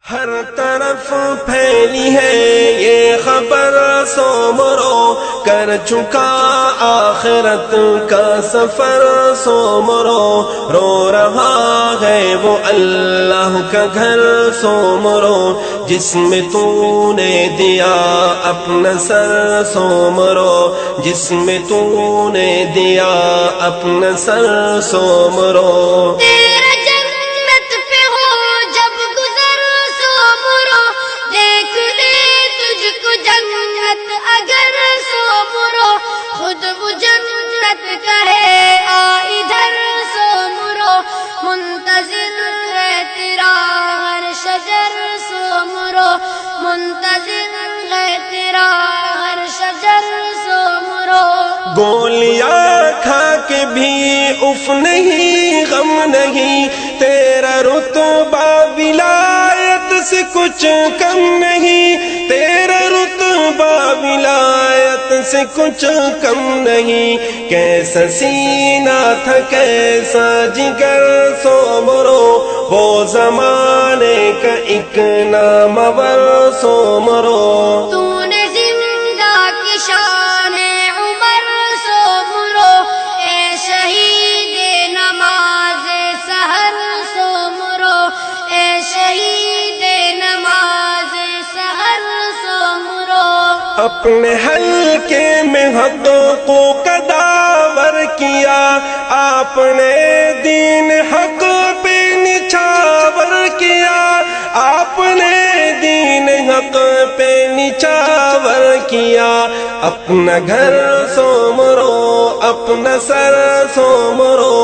ہر طرف پھیلی ہے یہ خبر، سو مرو کر چکا آخرت کا سفر، سو مرو رو رہا ہے وہ اللہ کا گھر، سو مرو جس میں تو نے دیا اپنا سر، سو مرو جس میں تو نے دیا اپنا سر، سو مرو منتظر ہے تیرا ہر شجر، سو مرو گولیاں کھا کے بھی اف نہیں، غم نہیں، تیرا رتبہ ولایت سے کچھ کم نہیں، تیرا رتبہ ولایت سے کچھ کم نہیں، کیسا سینہ تھا کیسا جگر، سو مرو وہ زمانے کا ایک نامور، سو مرو تو نے زندہ کی شان عمر، سو مرو اے شہید نماز سحر، سو مرو اے شہید نماز سحر، سو مرو اپنے حلقے میں حقوق کا داور کیا، آپ نے دین حق پہ نچھاور کیا، آپ نے دین حق پہ نچھاور کیا، اپنا گھر سو مرو اپنا سر، سو مرو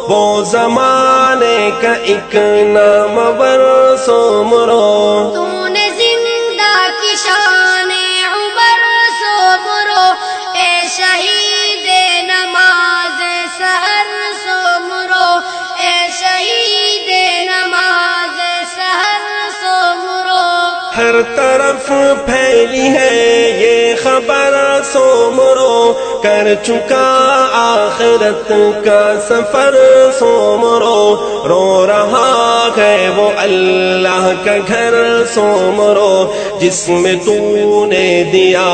وہ زمانے کا ایک نامور، سو مرو تو نے زندہ کی شان عمر، سو مرو اے شہید نماز سحر، سو مرو اے شہید نماز سحر، سو مرو ہر طرف پھیلی ہے یہ خبر، سو مرو کر چکا آخرت کا سفر، سو مرو رو رہا ہے وہ اللہ کا گھر، سو مرو جس میں تو نے دیا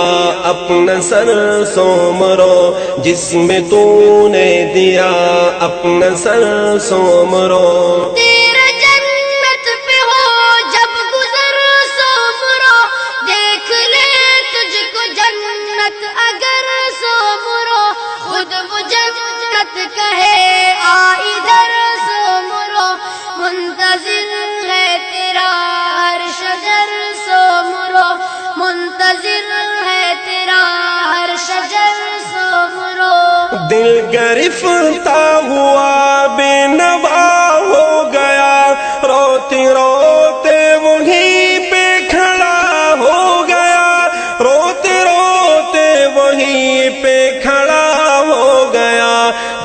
اپنا سر، سو مرو جس میں تو نے دیا اپنا سر، سو مرو تیرا جنت پہ ہو جب گزر، سو مرو دیکھ لے تجھ کو جنت اگر، سو مرو خود وہ جنت کہے آ ادھر، سو مرو منتظر ہے تیرا ہر شجر، سو مرو منتظر ہے تیرا ہر شجر، سو مرو دل گرفتہ ہوا بے نوا ہو گیا، روتے روتے وہیں پہ کھڑا ہو گیا، روتے روتے وہیں پہ کھڑا ہو گیا،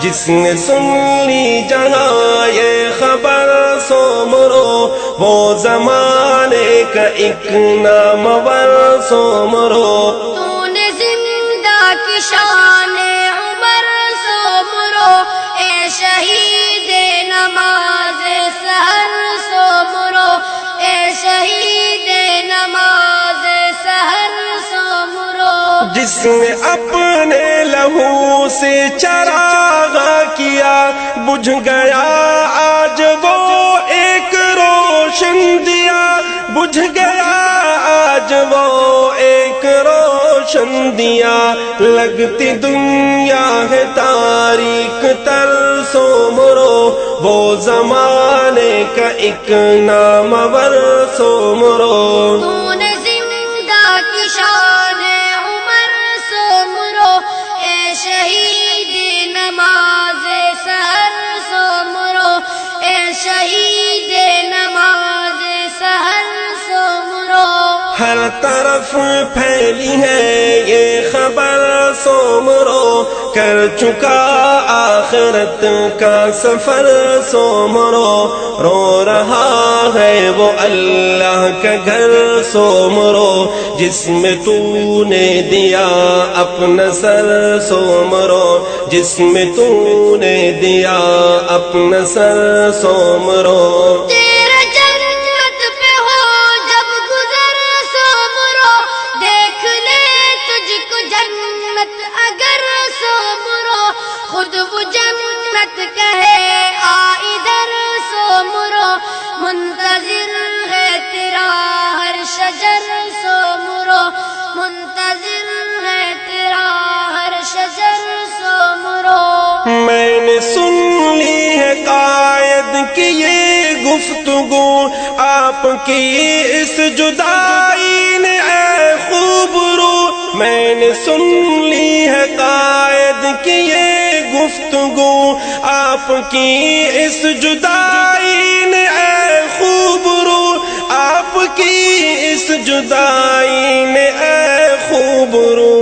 جس نے سن لی جہاں یہ خبر، سو مرو وہ زمانے کا ایک نامور، سو مرو تو نے زندہ کی شان عمر، سو مرو اے شہید نماز سحر، سو مرو اے شہید نماز سحر، سو مرو جس نے اپنے لہو سے چراغ کیا، بجھ گیا آج وہ ایک روشن دیا، بجھ گیا آج وہ ایک روشن دیا، لگتی دنیا ہے تاریک تر، سو مرو وہ زمانے کا ایک نامور، سو مرو تو نے زندہ کی شان عمر، سو مرو اے شہید نماز سحر، سو مرو اے شہید نماز سحر، سو مرو ہر طرف پھیلی ہے یہ خبر، سو مرو کر چکا آخرت کا سفر، سو مرو رو رہا ہے وہ اللہ کا گھر، سو مرو جس میں تو نے دیا اپنا سر، سو مرو جس میں تو نے دیا اپنا سر، سو مرو تیرا جنت پہ ہو منتظر ہے تیرا ہر شجر سومرو، منتظر ہے تیرا ہر شجر سومرو۔ میں نے سن لی ہے قائد کی یہ گفتگو، آپ کی اس جدائی نے اے خوب رو۔ میں نے سن لی ہے قائد کی یہ گفتگو، آپ کی اس جدائی نے اے خوب رو، آپ کی اس جدائی نے اے خوب رو۔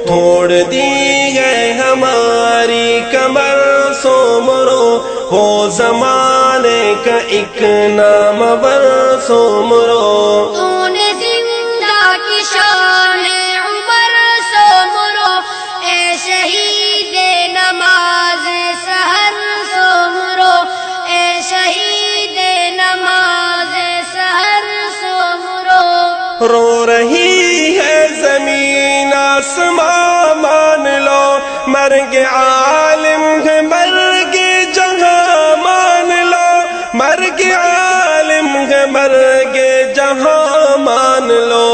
توڑ دی ہے ہماری کمر سومرو، وہ زمانے کا ایک نامور سومرو۔ تو نے زندہ کی شان عمر سومرو، اے شہید نماز سحر سومرو، اے شہید نماز سحر سومرو۔ رو رہی ہے زمین آسمان مان لو، مرگ عالم ہے مرگ جہاں مان لو، مرگ عالم ہے مرگ جہاں مان لو۔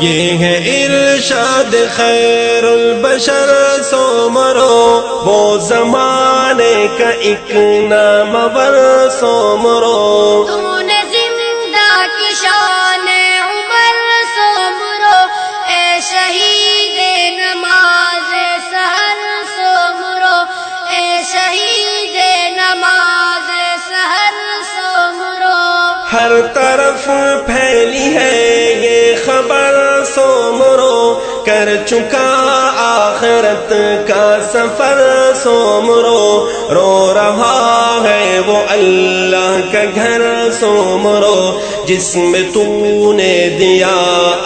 یہ ہے ارشاد خیر البشر سومرو، وہ زمانے کا ایک نامور سومرو۔ تو نے زندہ کی شان عمر سومرو، اے شہید نماز سحر سومرو، اے شہید نماز سحر سومرو۔ ہر طرف پھیلی ہے یہ خبر سومرو، کر چکا آخرت کا سفر سومرو۔ رو رہا ہے وہ اللہ کا گھر سومرو، جس میں تو نے دیا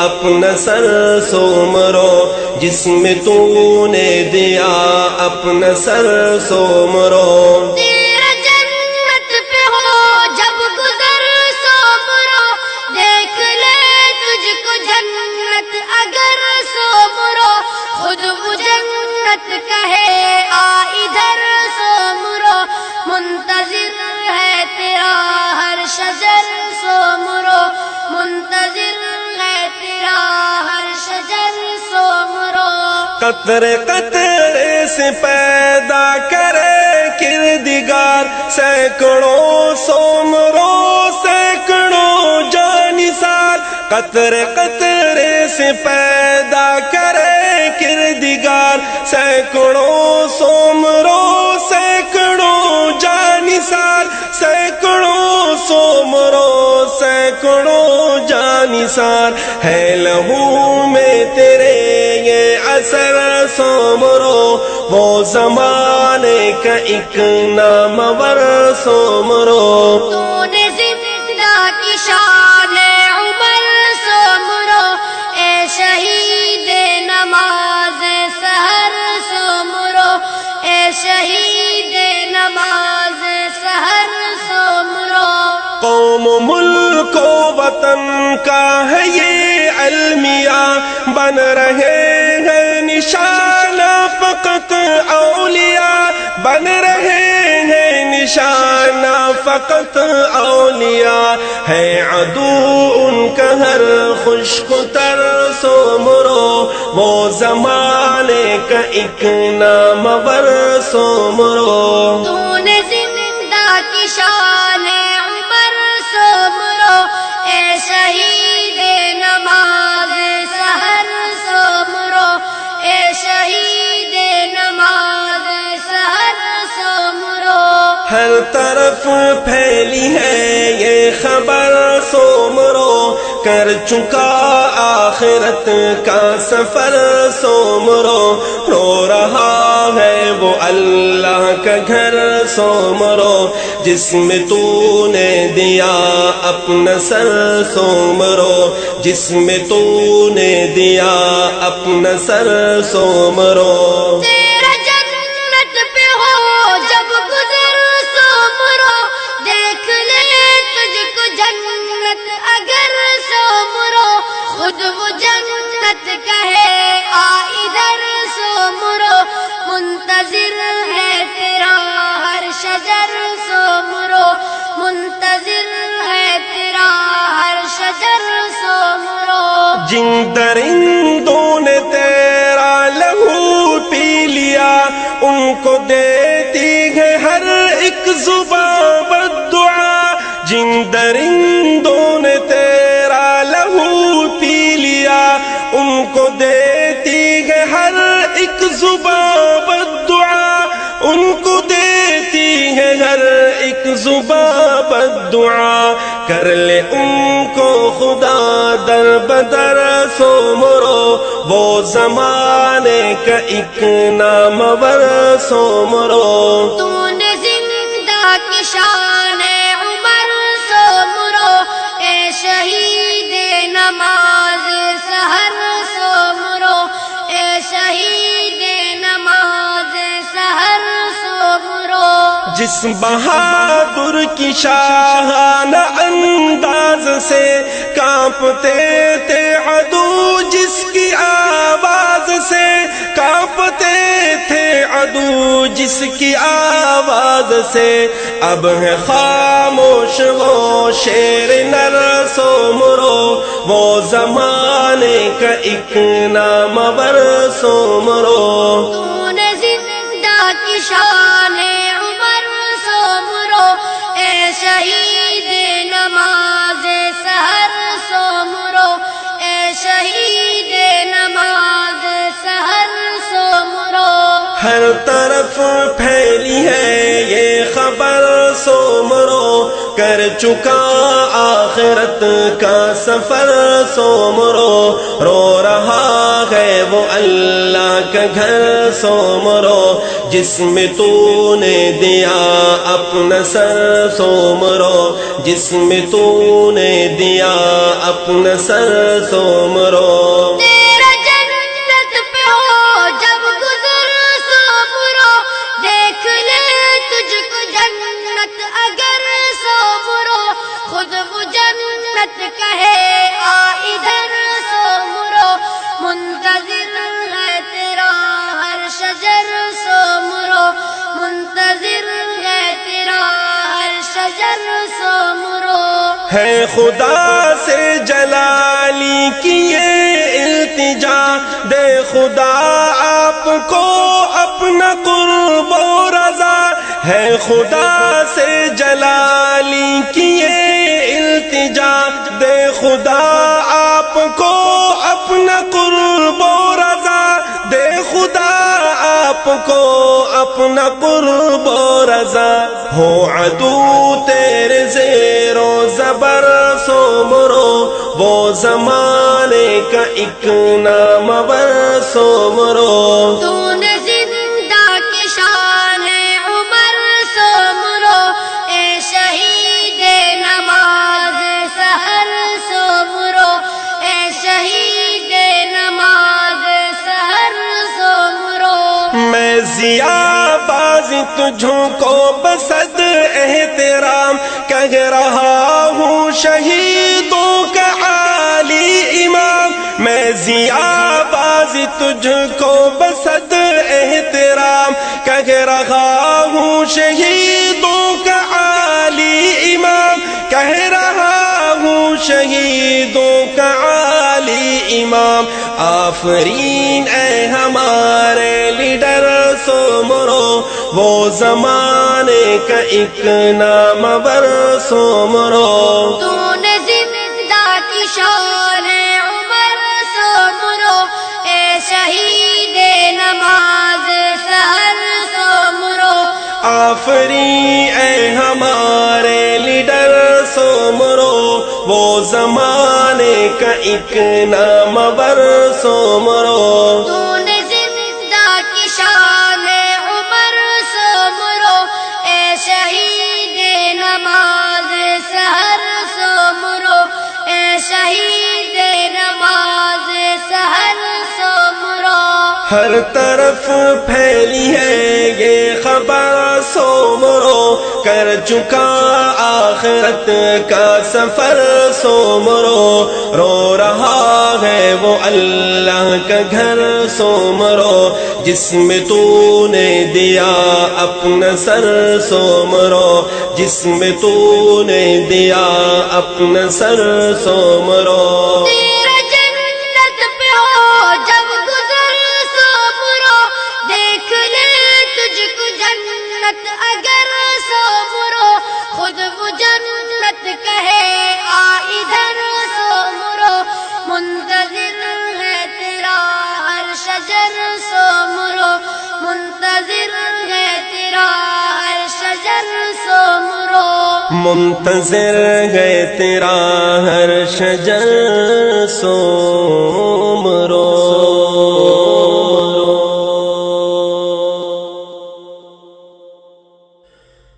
اپنا سر سومرو، جس میں تو نے دیا اپنا سر سومرو۔ تیرا جنت پہ ہو جب گزر سومرو، دیکھ لے تجھ کو جنت اگر سومرو، خود وہ جنت کہے آ ادھر سومرو، منتظر ہے تیرا ہر شجر سومرو، منتظر ہے تیرا ہر شجر سومرو۔ قطرے قطرے سے پیدا کرے کردگار، سینکڑوں سومرو سینکڑوں جانثار۔ قطرے قطرے سے پیدا کرے کردگار، سینکڑوں سومرو سینکڑوں جانثار، سینکڑوں سومرو سینکڑوں جانثار۔ ہے لہو میں تیرے یہ اثر سومرو، وہ زمانے کا ایک نامور سومرو۔ تو نے زندہ کی شان عمر سومرو، اے شہید نماز سحر سومرو، اے شہید نماز سحر سومرو۔ قوم ملک و وطن کا ہے یہ المیہ، بن رہے ہیں نشانہ فقط اولیاء، بن رہے ہیں نشانہ فقط اولیاء۔ ہے عدو ان کا ہر خشک تر سومرو، وہ زمانے کا ایک نامور سومرو۔ تو نے زندہ کی شان عمر سومرو، اے شہید نماز سحر سومرو، اے شہید نماز سحر سومرو۔ ہر طرف پھیلی ہے یہ خبر سومرو، کر چکا آخرت کا سفر سومرو۔ رو رہا ہے وہ اللہ کا گھر سومرو، جس میں تو نے دیا اپنا سر سومرو، جس میں تو نے دیا اپنا سر سومرو۔ تیرا جنت پہ ہو جب گزر سومرو، دیکھ لے تجھ کو جنت اگر سومرو، خود وہ جنت کہے آ ادھر سومرو، منتظر ہے تیرا ہر شجر سومرو، منتظر ہے تیرا جن درندوں نے تیرا لہو پی لیا ان کو دیتی ہے ہر ایک زبان بددعا، جن درندوں نے تیرا لہو پی لیا ان کو دیتی ہے ہر ایک زبان بددعا، ان کو دیتی ہے ہر ایک زبان بددعا، کر لے ان کو خدا در بدر سو مرو، وہ زمانے کا ایک نامور سو مرو۔ تو نے زندہ کی شان عمر سو مرو، اے شہید نماز سحر سو مرو، اے شہید نماز سحر سو مرو۔ جس بہادر کی شاہانہ انداز سے کانپتے تھے عدو، جس کی آواز سے کانپتے تھے عدو، جس کی آواز سے اب ہے خاموش وہ شیر نر سو مرو، وہ زمانے کا ایک نامور سو مرو۔ تو نے زندہ کی شان عمر سو مرو، اے شہید نماز سحر سو مرو، اے شہید نماز سحر سو مرو۔ ہر طرف پھیلی ہے یہ خبر سو مرو، کر چکا آخرت کا سفر سو مرو، رو رہا ہے وہ اللہ کا گھر سو مرو، جس میں تو نے دیا اپنا سر سو مرو، جس میں تو نے دیا اپنا سر سو مرو۔ تیرا جنت پہ ہو جب گزر سو مرو، دیکھ لے تجھ کو جنت اگر سو مرو، خود وہ جنت کہے آ ادھر سو مرو، منتظر ہے تیرا ہر شجر سو مرو، منتظر ہے تیرا ہر شجر سو مرو۔ ہے خدا سے جلالی کی یہ التجا، دے خدا آپ کو اپنا قرب و رضا، ہے خدا سے جلالی کی یہ التجا، دے خدا آپ کو اپنا قرب و رضا، دے خدا آپ کو اپنا قرب و رضا، ہو عدو تیرے زیر و زبر سو مرو، وہ زمانے کا ایک نامور سو مرو۔ تو نے زندہ کی شان عمر سو مرو، اے شہید نماز سحر سو مرو، اے شہید نماز سحر سو مرو۔ میں ضیاء بازی تجھوں کو بصد احترام کہہ رہا ہوں شہیدوں کا عالی امام، میں ضیاء بازی تجھ کو بصد احترام کہہ رہا ہوں شہیدوں کا عالی امام، کہہ رہا ہوں شہیدوں کا عالی امام، آفرین اے ہمارے لیڈر سو مرو، وہ زمانے کا ایک نامور سو مرو۔ تو نے زندہ کی شان عمر سو مرو، اے شہید نماز سحر سو مرو، آفرین اے ہمارے لیڈر سو مرو، وہ زمانے کا ایک نامور سو مرو۔ تو نے زندہ کی شان عمر سو مرو، اے شہید نماز سحر سو مرو، اے شہید نماز سحر سو مرو۔ ہر طرف پھیلی ہے یہ خبر سو مرو، کر چکا آخرت کا سفر سو مرو، رو رہا ہے وہ اللہ کا گھر سو مرو، جس میں تو نے دیا اپنا سر سو مرو، جس میں تو نے دیا اپنا سر سو مرو۔ تیرا جنت منتظر ہے تیرا ہر شجر سومرو.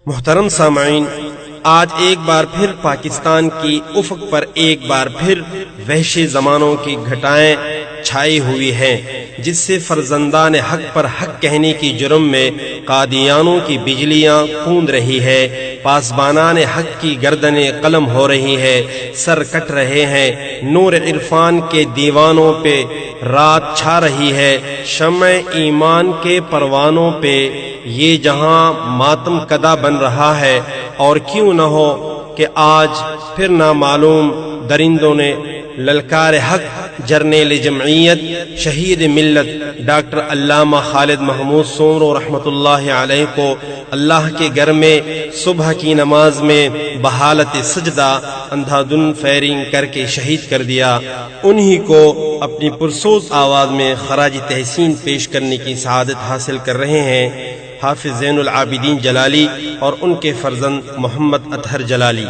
محترم سامعین، آج ایک بار پھر پاکستان کی افق پر ایک بار پھر وحشی زمانوں کی گھٹائیں چھائی ہوئی ہیں، جس سے فرزندان حق پر حق کہنے کی جرم میں قادیانوں کی بجلیاں کوند رہی ہے، پاسبانان حق کی گردنیں قلم ہو رہی ہے، سر کٹ رہے ہیں، نور عرفان کے دیوانوں پہ رات چھا رہی ہے، شمع ایمان کے پروانوں پہ یہ جہاں ماتم کدا بن رہا ہے. اور کیوں نہ ہو کہ آج پھر نامعلوم درندوں نے للکار حق جرنیل جمعیت شہید ملت ڈاکٹر علامہ خالد محمود سومرو رحمۃ اللہ علیہ کو اللہ کے گھر میں صبح کی نماز میں بحالت سجدہ اندھادھن فائرنگ کر کے شہید کر دیا. انہی کو اپنی پرسوز آواز میں خراج تحسین پیش کرنے کی سعادت حاصل کر رہے ہیں حافظ زین العابدین جلالی اور ان کے فرزند محمد اطہر جلالی.